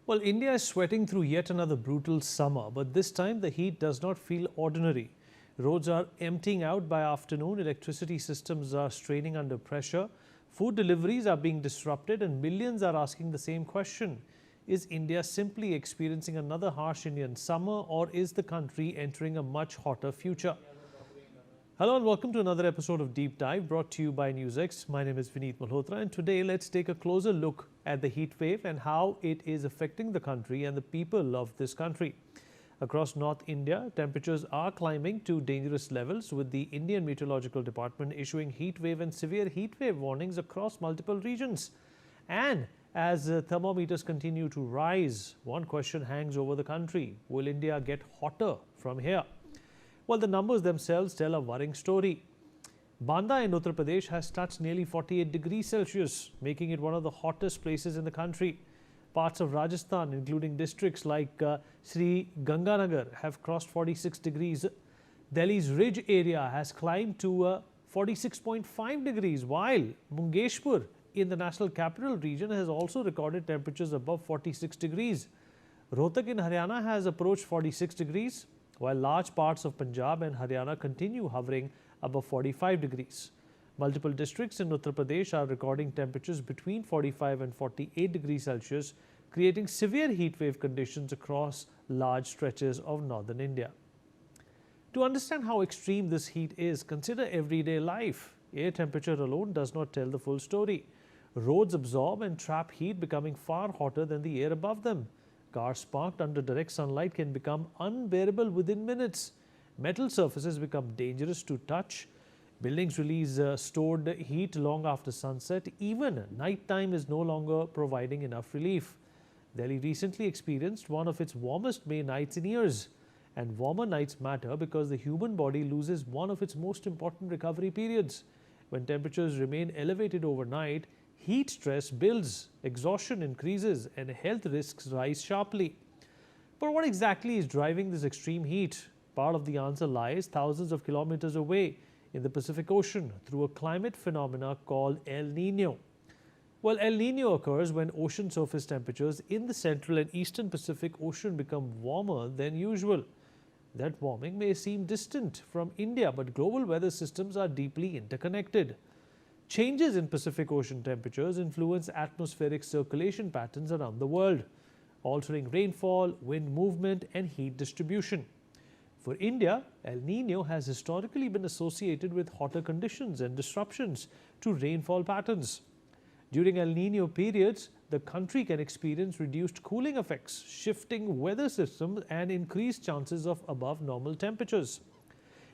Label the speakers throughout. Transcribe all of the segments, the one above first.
Speaker 1: Well, India is sweating through yet another brutal summer, but this time the heat does not feel ordinary. Roads are emptying out by afternoon, electricity systems are straining under pressure, food deliveries are being disrupted, and millions are asking the same question. Is India simply experiencing another harsh Indian summer, or is the country entering a much hotter future? Hello and welcome to another episode of Deep Dive brought to you by NewsX. My name is Vineet Malhotra and today let's take a closer look at the heat wave and how it is affecting the country and the people of this country. Across North India, temperatures are climbing to dangerous levels with the Indian Meteorological Department issuing heat wave and severe heat wave warnings across multiple regions. And as thermometers continue to rise, one question hangs over the country. Will India get hotter from here? Well, the numbers themselves tell a worrying story. Banda in Uttar Pradesh has touched nearly 48 degrees Celsius, making it one of the hottest places in the country. Parts of Rajasthan, including districts like Sri Ganganagar, have crossed 46 degrees. Delhi's ridge area has climbed to 46.5 degrees, while Mungeshpur in the national capital region has also recorded temperatures above 46 degrees. Rohtak in Haryana has approached 46 degrees. While large parts of Punjab and Haryana continue hovering above 45 degrees. Multiple districts in Uttar Pradesh are recording temperatures between 45 and 48 degrees Celsius, creating severe heat wave conditions across large stretches of northern India. To understand how extreme this heat is, consider everyday life. Air temperature alone does not tell the full story. Roads absorb and trap heat, becoming far hotter than the air above them. Cars parked under direct sunlight can become unbearable within minutes. Metal surfaces become dangerous to touch. Buildings release stored heat long after sunset. Even nighttime is no longer providing enough relief. Delhi recently experienced one of its warmest May nights in years. And warmer nights matter because the human body loses one of its most important recovery periods. When temperatures remain elevated overnight, heat stress builds, exhaustion increases, and health risks rise sharply. But what exactly is driving this extreme heat? Part of the answer lies thousands of kilometers away in the Pacific Ocean through a climate phenomena called El Niño. Well, El Niño occurs when ocean surface temperatures in the central and eastern Pacific Ocean become warmer than usual. That warming may seem distant from India, but global weather systems are deeply interconnected. Changes in Pacific Ocean temperatures influence atmospheric circulation patterns around the world, altering rainfall, wind movement, and heat distribution. For India, El Niño has historically been associated with hotter conditions and disruptions to rainfall patterns. During El Niño periods, the country can experience reduced cooling effects, shifting weather systems, and increased chances of above normal temperatures.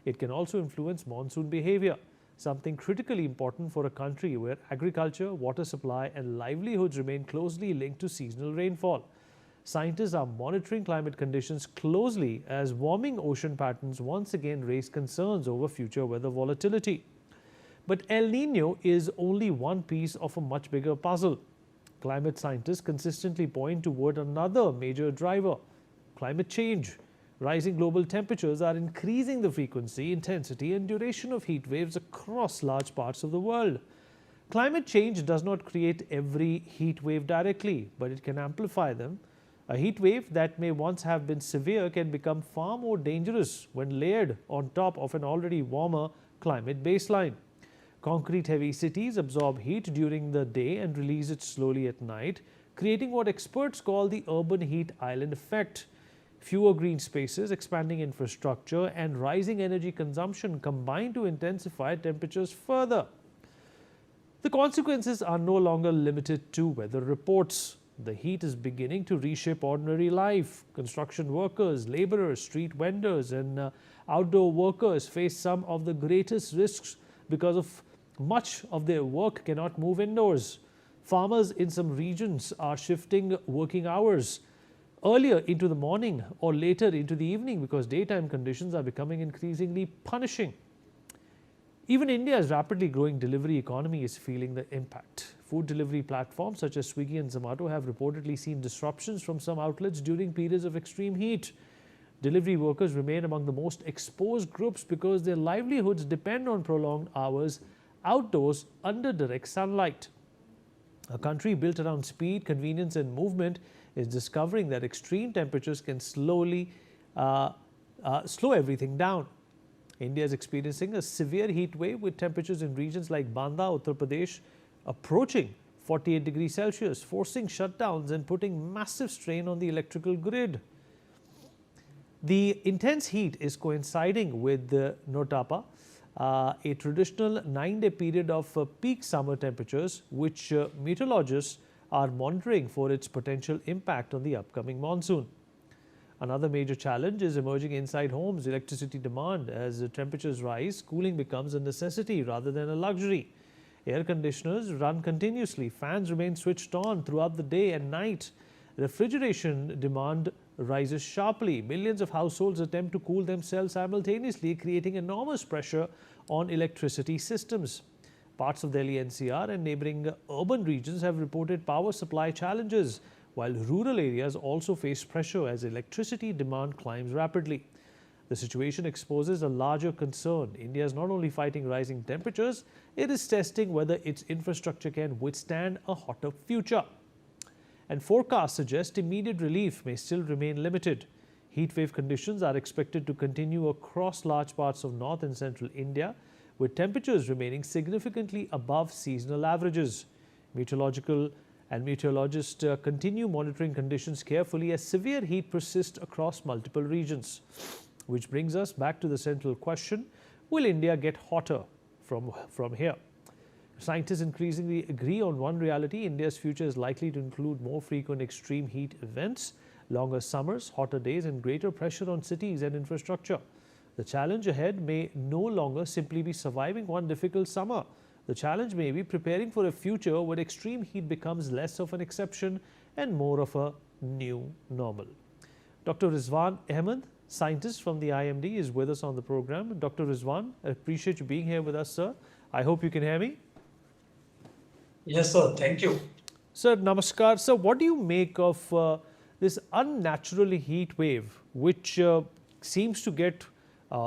Speaker 1: It can also influence monsoon behavior, something critically important for a country where agriculture, water supply, and livelihoods remain closely linked to seasonal rainfall. Scientists are monitoring climate conditions closely as warming ocean patterns once again raise concerns over future weather volatility. But El Niño is only one piece of a much bigger puzzle. Climate scientists consistently point toward another major driver: climate change. Rising global temperatures are increasing the frequency, intensity, and duration of heat waves across large parts of the world. Climate change does not create every heat wave directly, but it can amplify them. A heat wave that may once have been severe can become far more dangerous when layered on top of an already warmer climate baseline. Concrete-heavy cities absorb heat during the day and release it slowly at night, creating what experts call the urban heat island effect. Fewer green spaces, expanding infrastructure, and rising energy consumption combine to intensify temperatures further. The consequences are no longer limited to weather reports. The heat is beginning to reshape ordinary life. Construction workers, laborers, street vendors, and outdoor workers face some of the greatest risks because of much of their work cannot move indoors. Farmers in some regions are shifting working hours earlier into the morning or later into the evening because daytime conditions are becoming increasingly punishing. Even India's rapidly growing delivery economy is feeling the impact. Food delivery platforms such as Swiggy and Zomato have reportedly seen disruptions from some outlets during periods of extreme heat. Delivery workers remain among the most exposed groups because their livelihoods depend on prolonged hours outdoors under direct sunlight. A country built around speed, convenience, and movement is discovering that extreme temperatures can uh, slow everything down. India is experiencing a severe heat wave with temperatures in regions like Banda, Uttar Pradesh approaching 48 degrees Celsius, forcing shutdowns and putting massive strain on the electrical grid. The intense heat is coinciding with the Notapa, a traditional 9-day period of peak summer temperatures, which meteorologists are monitoring for its potential impact on the upcoming monsoon. Another major challenge is emerging inside homes electricity demand. As the temperatures rise, cooling becomes a necessity rather than a luxury. Air conditioners run continuously, fans remain switched on throughout the day and night. Refrigeration demand rises sharply. Millions of households attempt to cool themselves simultaneously, creating enormous pressure on electricity systems. Parts of Delhi NCR and neighboring urban regions have reported power supply challenges, while rural areas also face pressure as electricity demand climbs rapidly. The situation exposes a larger concern. India is not only fighting rising temperatures, it is testing whether its infrastructure can withstand a hotter future. And forecasts suggest immediate relief may still remain limited. Heatwave conditions are expected to continue across large parts of north and central India, with temperatures remaining significantly above seasonal averages. Meteorologists continue monitoring conditions carefully as severe heat persists across multiple regions. Which brings us back to the central question: will India get hotter from here? Scientists increasingly agree on one reality: India's future is likely to include more frequent extreme heat events, longer summers, hotter days, and greater pressure on cities and infrastructure. The challenge ahead may no longer simply be surviving one difficult summer. The challenge may be preparing for a future where extreme heat becomes less of an exception and more of a new normal. Dr. Rizwan Ahmed, scientist from the IMD, is with us on the program. Dr. Rizwan, I appreciate you being here with us, sir. I hope you can hear me.
Speaker 2: Yes, sir. Thank you.
Speaker 1: Sir, namaskar. Sir, what do you make of this unnaturally heat wave, which seems to get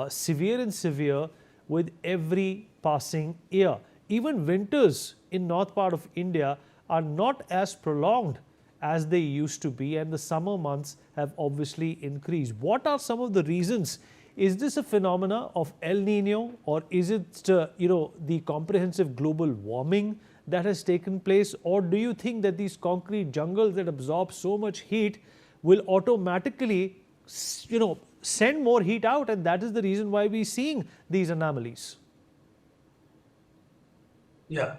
Speaker 1: severe and severe with every passing year? Even winters in north part of India are not as prolonged as they used to be, and the summer months have obviously increased. What are some of the reasons? Is this a phenomena of El Nino, or is it the comprehensive global warming that has taken place, or do you think that these concrete jungles that absorb so much heat will automatically send more heat out, and that is the reason why we're seeing these anomalies?
Speaker 2: Yeah.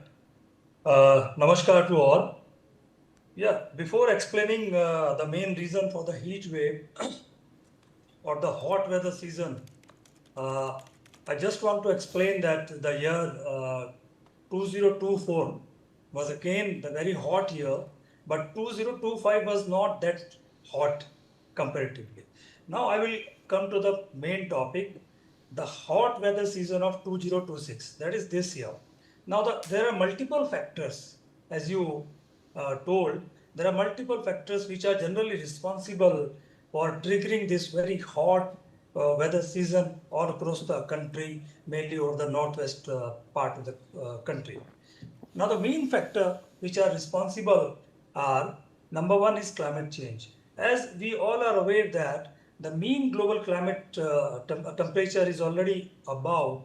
Speaker 2: Namaskar to all. Yeah. Before explaining the main reason for the heat wave or the hot weather season, I just want to explain that the year 2024 was again the very hot year, but 2025 was not that hot comparatively. Now I will come to the main topic, the hot weather season of 2026, that is this year. Now there are multiple factors, as you told, there are multiple factors which are generally responsible for triggering this very hot weather season all across the country, mainly over the northwest part of the country. Now the main factor which are responsible are, number one is climate change. As we all are aware that the mean global climate temperature is already above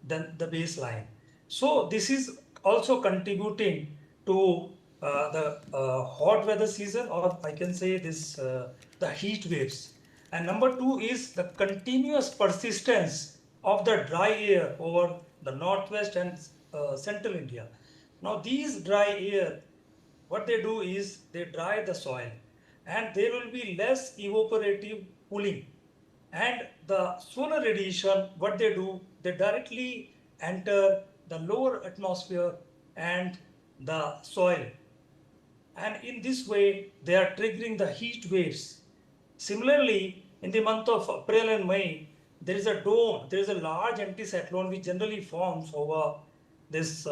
Speaker 2: than the baseline. So this is also contributing to the hot weather season, or I can say this the heat waves. And number two is the continuous persistence of the dry air over the northwest and central India. Now these dry air, what they do is they dry the soil, and there will be less evaporative cooling. And the solar radiation, what they do, they directly enter the lower atmosphere and the soil. And in this way, they are triggering the heat waves. Similarly, in the month of April and May, there is a dome, there is a large anticyclone which generally forms over this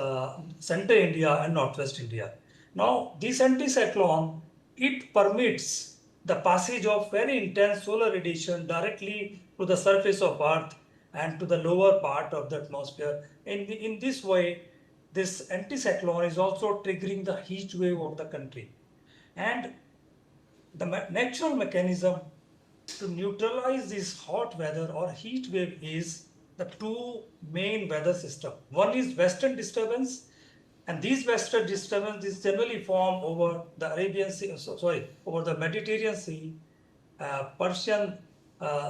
Speaker 2: central India and northwest India. Now, this anticyclone, it permits the passage of very intense solar radiation directly to the surface of Earth and to the lower part of the atmosphere. In this way, this anticyclone is also triggering the heat wave of the country. And the natural mechanism to neutralize this hot weather or heat wave is the two main weather system. One is western disturbance, and these western disturbance is generally formed over the Arabian Sea, over the Mediterranean Sea, Persian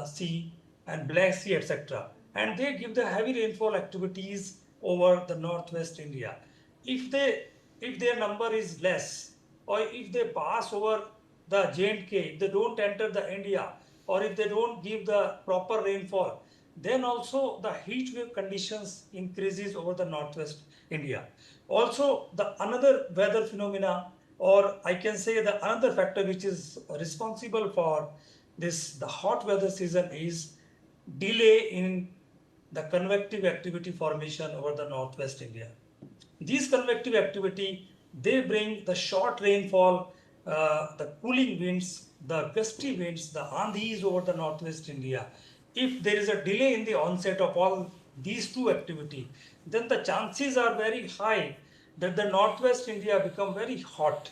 Speaker 2: Sea, and Black Sea, etc. And they give the heavy rainfall activities over the northwest India. If their number is less, or if they pass over the J&K, if they don't enter the India, or if they don't give the proper rainfall, then also the heat wave conditions increases over the northwest India. Also, the another weather phenomena, or I can say the another factor which is responsible for the hot weather season is delay in the convective activity formation over the northwest India. These convective activity, they bring the short rainfall, the cooling winds, the gusty winds, the andhis over the northwest India. If there is a delay in the onset of all these two activity, then the chances are very high that the northwest India become very hot.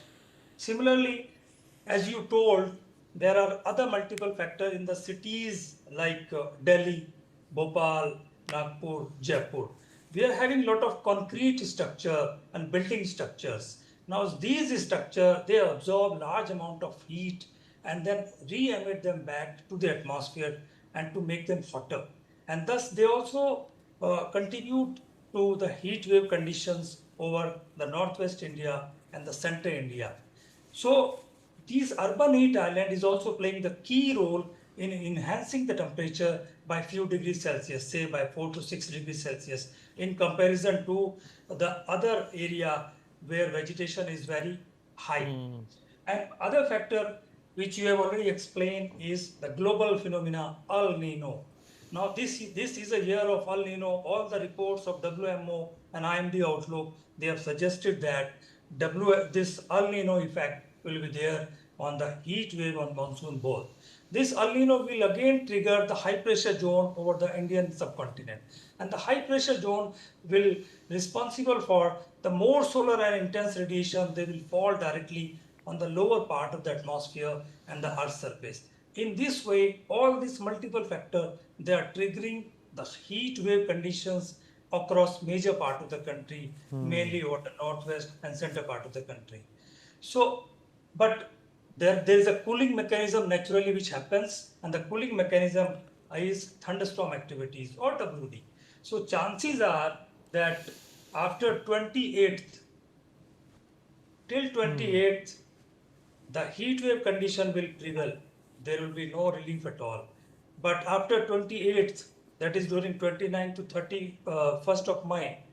Speaker 2: Similarly, as you told, there are other multiple factors in the cities like Delhi, Bhopal, Nagpur, Jaipur. We are having a lot of concrete structure and building structures. Now these structures, they absorb large amount of heat and then re-emit them back to the atmosphere and to make them hotter. And thus they also contribute to the heat wave conditions over the northwest India and the center India. So these urban heat island is also playing the key role in enhancing the temperature by few degrees Celsius, say by 4 to 6 degrees Celsius, in comparison to the other area where vegetation is very high. And other factor which you have already explained is the global phenomena El Nino. Now this is a year of El Nino. All the reports of WMO and IMD Outlook, they have suggested that this El Nino effect will be there on the heat wave on monsoon both. This El Nino will again trigger the high pressure zone over the Indian subcontinent. And the high pressure zone will responsible for the more solar and intense radiation, they will fall directly on the lower part of the atmosphere and the Earth's surface. In this way, all these multiple factors, they are triggering the heat wave conditions across major part of the country, mainly over the northwest and center part of the country. So, but there is a cooling mechanism naturally which happens, and the cooling mechanism is thunderstorm activities or WD. So chances are that after 28th till 28th, the heat wave condition will prevail. There will be no relief at all. But after 28th, that is during 29th to 31st of May,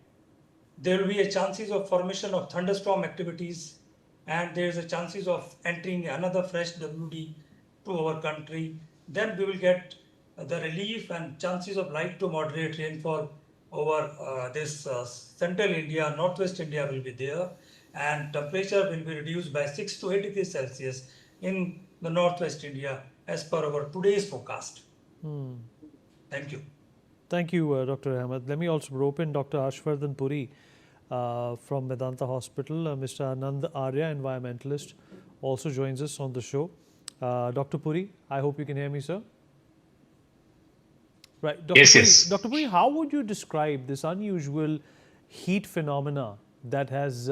Speaker 2: there will be a chances of formation of thunderstorm activities, and there is a chances of entering another fresh WD to our country. Then we will get the relief and chances of light to moderate rainfall over this central India, northwest India will be there, and temperature will be reduced by 6 to 8 degrees Celsius in the northwest India as per our today's forecast. Thank you.
Speaker 1: Thank you, Dr. Ahmed. Let me also rope in Dr. Ashwardhan Puri from Medanta Hospital. Mr. Anand Arya, environmentalist, also joins us on the show. Dr. Puri, I hope you can hear me, sir. Right, Dr.
Speaker 3: Yes,
Speaker 1: Puri,
Speaker 3: yes.
Speaker 1: Dr. Puri, how would you describe this unusual heat phenomena that has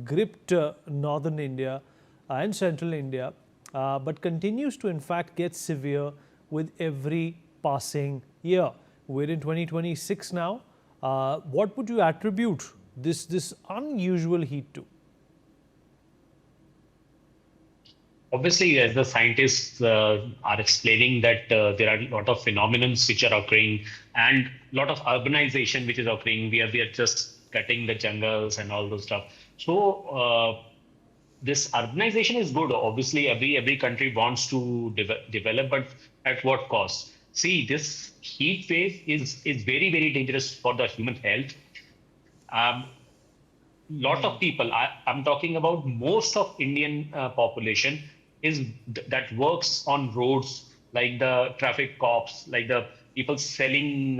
Speaker 1: gripped northern India and central India, but continues to in fact get severe with every passing year? We're in 2026 now. What would you attribute this unusual heat to?
Speaker 3: Obviously, as the scientists are explaining that there are a lot of phenomena which are occurring and a lot of urbanization which is occurring. We are just cutting the jungles and all those stuff. So this urbanization is good. Obviously, every country wants to develop, but at what cost? See, this heat wave is very, very dangerous for the human health. Lot of people, I'm talking about most of Indian population that works on roads, like the traffic cops, like the people selling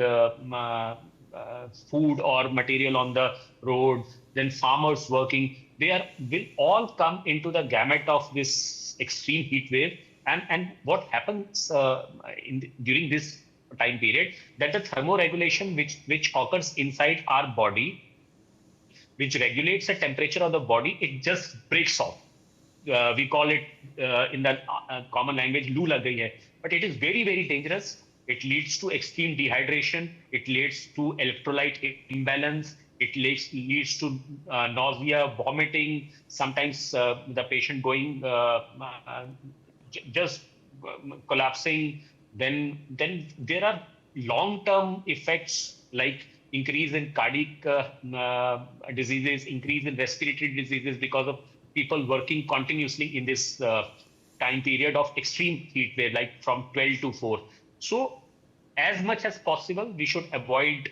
Speaker 3: food or material on the road, then farmers working, will all come into the gamut of this extreme heat wave. And what happens during this time period, that the thermoregulation which occurs inside our body, which regulates the temperature of the body, it just breaks off. We call it in the common language, loo lag gayi hai. But it is very, very dangerous. It leads to extreme dehydration. It leads to electrolyte imbalance. It leads to nausea, vomiting. Sometimes the patient going just collapsing. Then there are long-term effects like increase in cardiac diseases, increase in respiratory diseases because of people working continuously in this time period of extreme heat wave, like from 12 to 4. So as much as possible, we should avoid,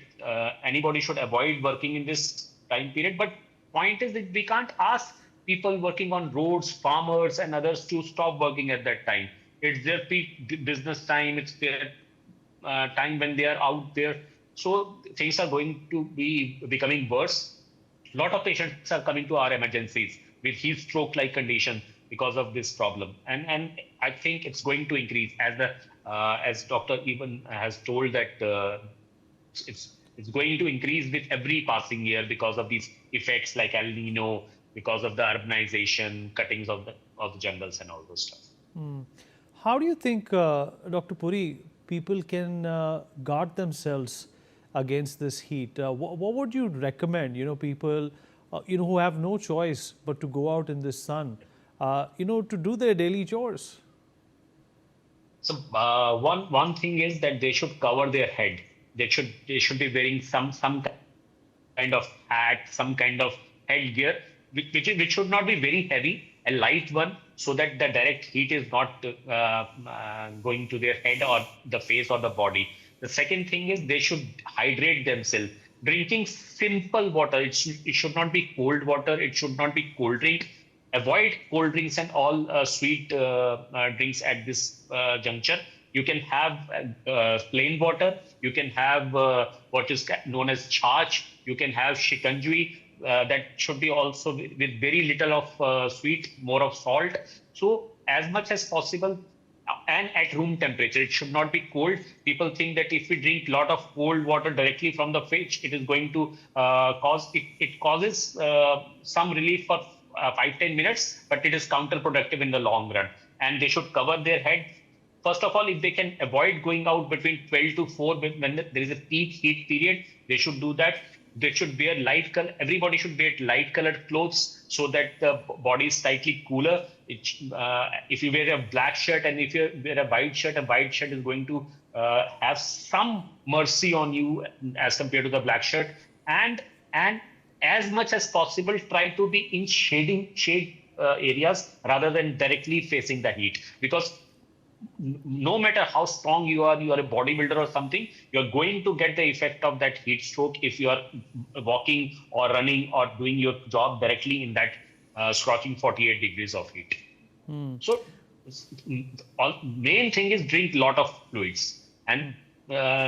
Speaker 3: anybody should avoid working in this time period. But point is that we can't ask people working on roads, farmers and others to stop working at that time. It's their peak business time. It's their time when they are out there. So things are going to be becoming worse. A lot of patients are coming to our emergencies with heat stroke like condition because of this problem. And I think it's going to increase as Dr. even has told that it's going to increase with every passing year because of these effects like El Nino, because of the urbanization, cuttings of the jungles and all those stuff.
Speaker 1: How do you think, Dr. Puri, people can guard themselves against this heat? What would you recommend, people, who have no choice but to go out in the sun, to do their daily chores?
Speaker 3: So one thing is that they should cover their head. They should be wearing some kind of hat, some kind of headgear, which should not be very heavy, a light one, so that the direct heat is not going to their head or the face or the body. The second thing is they should hydrate themselves. Drinking simple water. It should not be cold water. It should not be cold drink. Avoid cold drinks and all sweet drinks at this juncture. You can have plain water. You can have what is known as charge. You can have shikanji. That should be also with very little of sweet, more of salt. So as much as possible, and at room temperature. It should not be cold. People think that if we drink a lot of cold water directly from the fridge, it is going to it causes some relief for 5-10 minutes, but it is counterproductive in the long run. And they should cover their head. First of all, if they can avoid going out between 12 to 4 when there is a peak heat period, they should do that. They should wear everybody should wear light colored clothes so that the body is slightly cooler. If you wear a black shirt and if you wear a white shirt is going to have some mercy on you as compared to the black shirt. And as much as possible, try to be in shade areas rather than directly facing the heat, because no matter how strong you are a bodybuilder or something, you're going to get the effect of that heat stroke if you are walking or running or doing your job directly in that scorching 48 degrees of heat. So main thing is drink a lot of fluids, and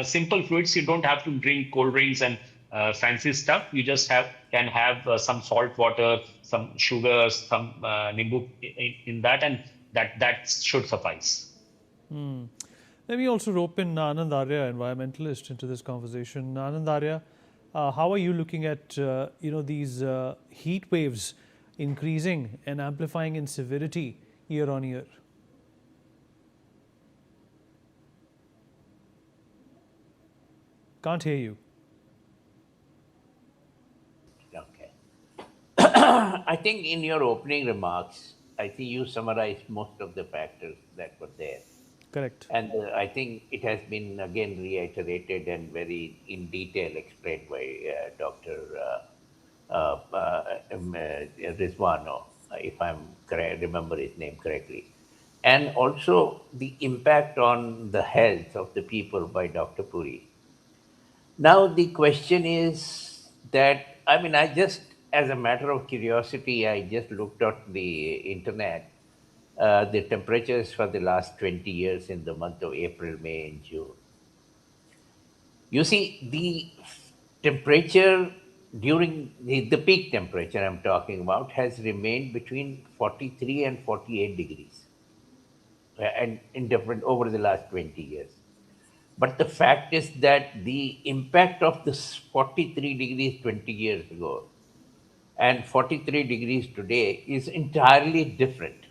Speaker 3: simple fluids. You don't have to drink cold drinks and fancy stuff. You just can have some salt water, some sugars, some nimbu in that, and that should suffice.
Speaker 1: Let me also rope in Anand Arya, environmentalist, into this conversation. Anand Arya, how are you looking at these heat waves increasing and amplifying in severity year on year? Can't hear you.
Speaker 4: Okay. I think in your opening remarks, I think you summarized most of the factors that were there.
Speaker 1: Correct.
Speaker 4: And I think it has been again reiterated and very in detail explained by Dr. Rizwano, if I'm correct, remember his name correctly. And also the impact on the health of the people by Dr. Puri. Now, the question is that, I mean, as a matter of curiosity, I just looked at the internet, the temperatures for the last 20 years in the month of April, May, and June. You see, temperature during the peak temperature I'm talking about has remained between 43 and 48 degrees and in different over the last 20 years. But the fact is that the impact of this 43 degrees 20 years ago and 43 degrees today is entirely different.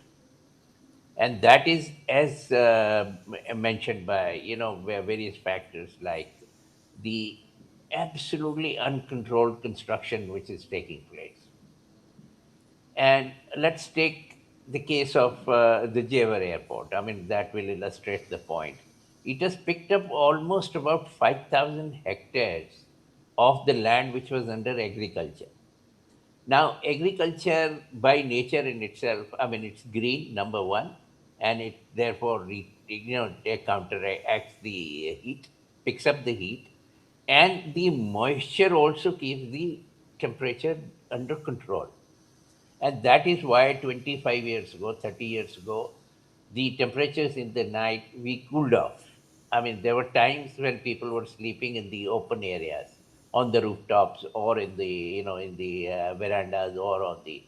Speaker 4: And that is, as mentioned by, various factors like the absolutely uncontrolled construction which is taking place. And let's take the case of the Jewar airport. I mean, that will illustrate the point. It has picked up almost about 5,000 hectares of the land which was under agriculture. Now, agriculture by nature in itself, I mean, it's green, number one, and it therefore, it counteracts the heat, picks up the heat, and the moisture also keeps the temperature under control. And that is why 25 years ago, 30 years ago, the temperatures in the night, we cooled off. I mean, there were times when people were sleeping in the open areas, on the rooftops or in the, in the verandas or on the.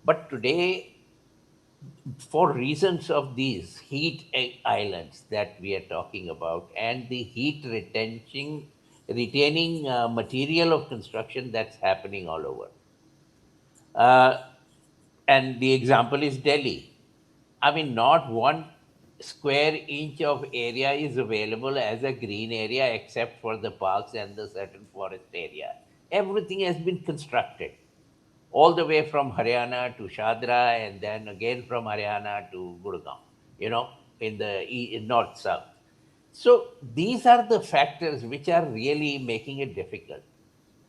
Speaker 4: But today, for reasons of these heat islands that we are talking about and the retaining material of construction that's happening all over. Uh, and the example is Delhi. I mean, not one square inch of area is available as a green area except for the parks and the certain forest area. Everything has been constructed all the way from Haryana to Shadra and then again from Haryana to Gurgaon, in the in north south. So these are the factors which are really making it difficult.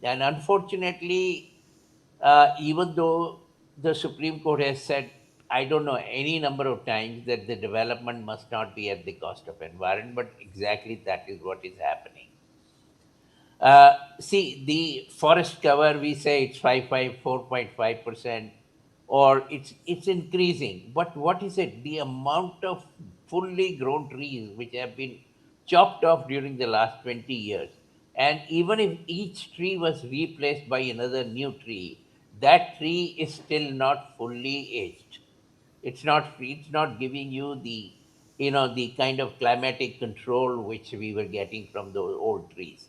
Speaker 4: And unfortunately, even though the Supreme Court has said, I don't know, any number of times that the development must not be at the cost of environment, but exactly that is what is happening. See, the forest cover, we say it's 4.5%, or it's increasing. But what is it? The amount of fully grown trees which have been chopped off during the last 20 years. And even if each tree was replaced by another new tree, that tree is still not fully aged. It's not giving you the kind of climatic control which we were getting from those old trees.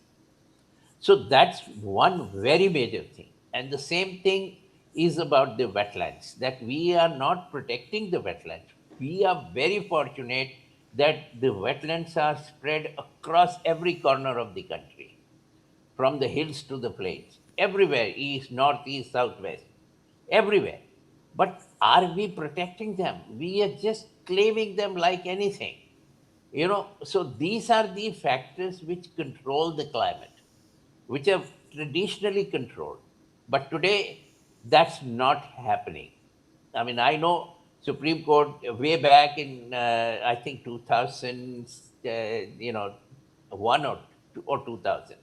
Speaker 4: So that's one very major thing. And the same thing is about the wetlands, that we are not protecting the wetlands. We are very fortunate that the wetlands are spread across every corner of the country, from the hills to the plains, everywhere, east, north, east, south, west, everywhere. But are we protecting them? We are just claiming them like anything. So these are the factors which control the climate, which have traditionally controlled. But today, that's not happening. I mean, I know Supreme Court way back in I think 2000, one or 2000.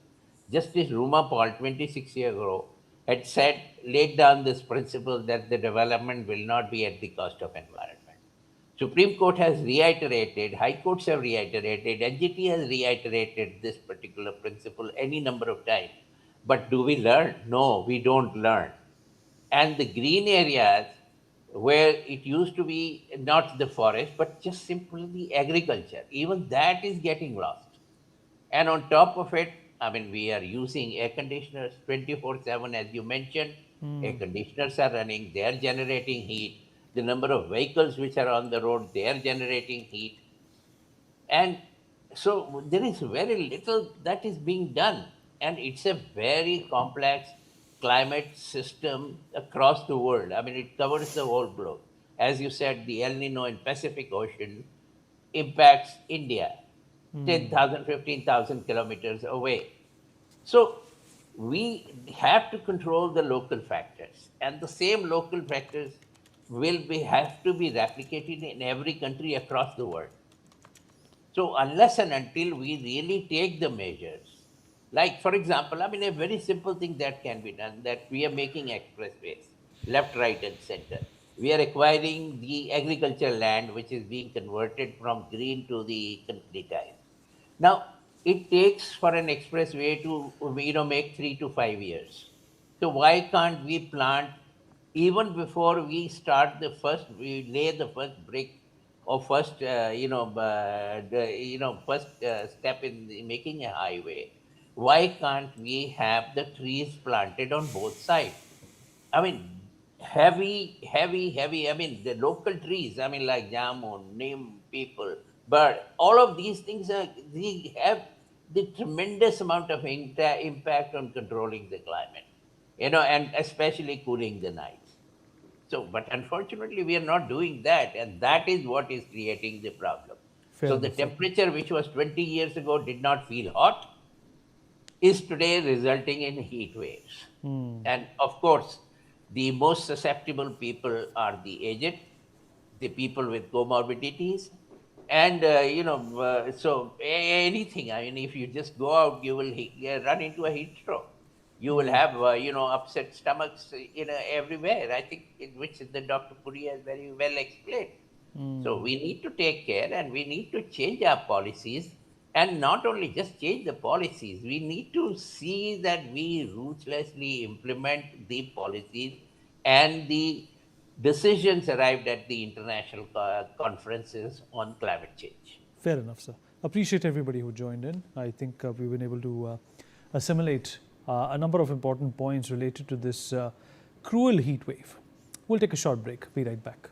Speaker 4: Justice Ruma Paul, 26 years ago, had laid down this principle that the development will not be at the cost of environment. Supreme Court has reiterated, High Courts have reiterated, NGT has reiterated this particular principle any number of times. But do we learn? No, we don't learn. And the green areas where it used to be not the forest, but just simply the agriculture, even that is getting lost. And on top of it, I mean, we are using air conditioners 24/7, as you mentioned. Air conditioners are running, they are generating heat. The number of vehicles which are on the road, they are generating heat. And so there is very little that is being done. And it's a very complex climate system across the world. I mean, it covers the whole globe. As you said, the El Nino in Pacific Ocean impacts India, 10,000, 15,000 kilometers away. So we have to control the local factors, and the same local factors have to be replicated in every country across the world. So unless and until we really take the measures, like for example, I mean a very simple thing that can be done, that we are making expressways, left, right, and center. We are acquiring the agricultural land which is being converted from green to the concretized. Now, it takes for an expressway to make 3 to 5 years. So why can't we plant even before we lay the first brick or first first step in making a highway? Why can't we have the trees planted on both sides? I mean, heavy. I mean, the local trees. I mean, like jamun, neem, people, but all of these things they have the tremendous amount of impact on controlling the climate, and especially cooling the nights. So, but unfortunately, we are not doing that, and that is what is creating the problem.
Speaker 1: Fair
Speaker 4: So, the
Speaker 1: enough, sir.
Speaker 4: temperature which was 20 years ago did not feel hot is today resulting in heat waves. And of course, the most susceptible people are the aged, the people with comorbidities, and anything. I mean, if you just go out, you will run into a heat stroke. You will have upset stomachs everywhere. I think which the Dr. Puri has very well explained. So we need to take care and we need to change our policies, and not only just change the policies, we need to see that we ruthlessly implement the policies and the decisions arrived at the international conferences on climate change.
Speaker 1: Fair enough, sir. Appreciate everybody who joined in. I think we've been able to assimilate a number of important points related to this cruel heat wave. We'll take a short break. Be right back.